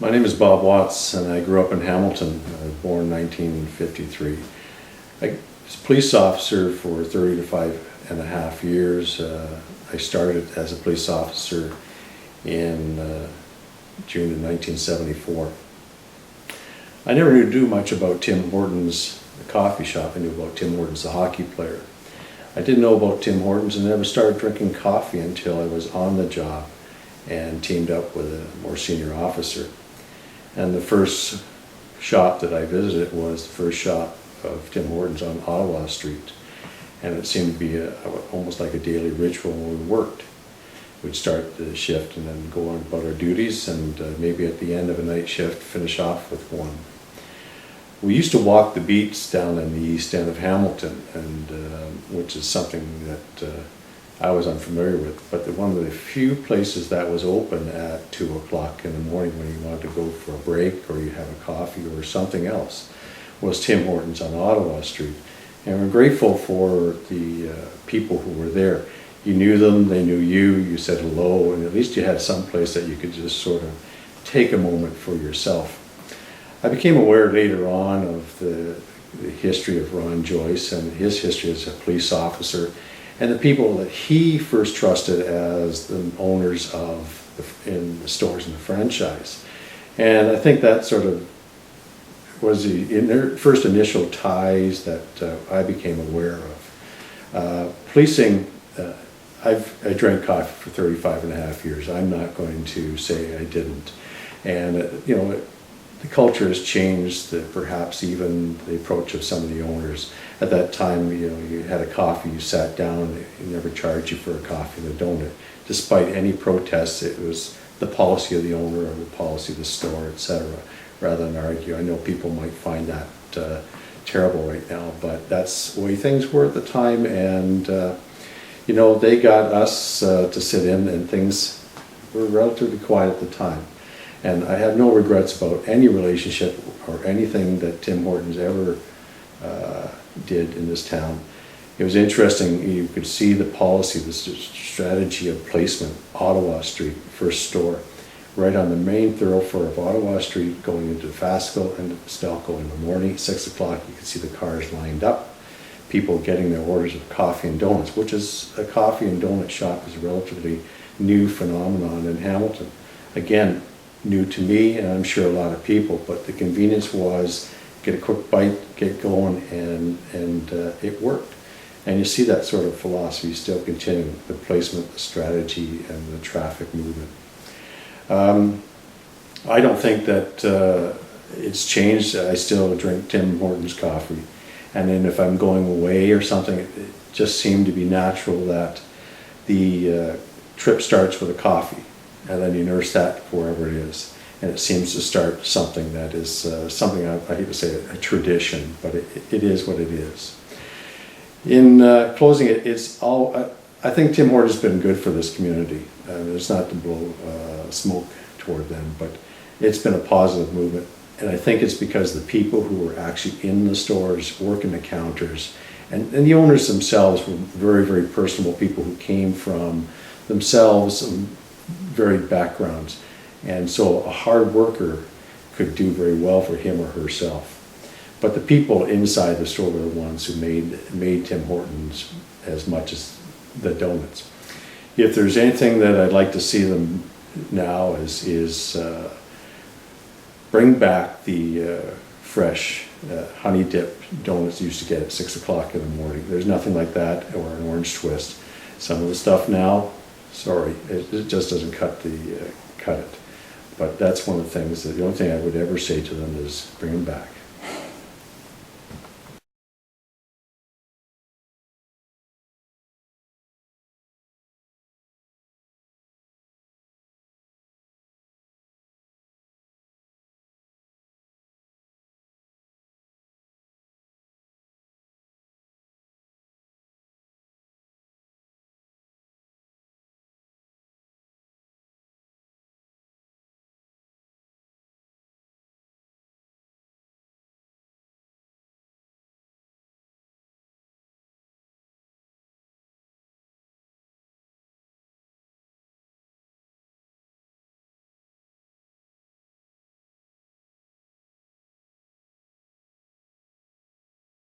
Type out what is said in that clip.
My name is Bob Watts, and I grew up in Hamilton. I was born in 1953. I was a police officer for 35 and a half years. I started as a police officer in June of 1974. I never knew too much about Tim Hortons, the coffee shop. I knew about Tim Hortons, the hockey player. I didn't know about Tim Hortons and never started drinking coffee until I was on the job and teamed up with a more senior officer. And the first shop that I visited was the first shop of Tim Hortons on Ottawa Street. And it seemed to be almost like a daily ritual when we worked. We'd start the shift and then go on about our duties, and maybe at the end of a night shift finish off with one. We used to walk the beats down in the east end of Hamilton, and which is something that I was unfamiliar with, but one of the few places that was open at 2 o'clock in the morning when you wanted to go for a break or you have a coffee or something else was Tim Hortons on Ottawa Street. And we're grateful for the people who were there. You knew them, they knew you, you said hello, and at least you had some place that you could just sort of take a moment for yourself. I became aware later on of the history of Ron Joyce and his history as a police officer, and the people that he first trusted as the owners in the stores in the franchise. And I think that sort of was in their first initial ties that I became aware of. Policing, I drank coffee for 35 and a half years. I'm not going to say I didn't. And the culture has changed, perhaps even the approach of some of the owners. At that time, you had a coffee, you sat down, they never charged you for a coffee and a donut. Despite any protests, it was the policy of the owner or the policy of the store, etc., rather than argue. I know people might find that terrible right now, but that's the way things were at the time, and they got us to sit in, and things were relatively quiet at the time. And I have no regrets about any relationship or anything that Tim Hortons ever did in this town. It was interesting, you could see the policy, the strategy of placement, Ottawa Street, first store, right on the main thoroughfare of Ottawa Street, going into Fasco and Stelco in the morning. 6 o'clock, you could see the cars lined up, people getting their orders of coffee and donuts, which is a coffee and donut shop is a relatively new phenomenon in Hamilton. Again, new to me, and I'm sure a lot of people, but the convenience was get a quick bite, get going, and it worked. And you see that sort of philosophy still continuing, the placement, the strategy, and the traffic movement. I don't think that it's changed. I still drink Tim Hortons coffee. And then if I'm going away or something, it just seemed to be natural that the trip starts with a coffee, and then you nurse that wherever it is. And it seems to start something that is something, I hate to say it, a tradition, but it is what it is. In closing, I think Tim Hortons has been good for this community. It's not to blow smoke toward them, but it's been a positive movement. And I think it's because the people who were actually in the stores, working the counters, and the owners themselves were very, very personable people who came from themselves varied backgrounds. And so a hard worker could do very well for him or herself. But the people inside the store were the ones who made Tim Hortons as much as the donuts. If there's anything that I'd like to see them now is bring back the fresh honey dip donuts you used to get at 6 o'clock in the morning. There's nothing like that, or an orange twist. Some of the stuff now, sorry, it just doesn't cut it. But that's one of the things, the only thing I would ever say to them is bring them back.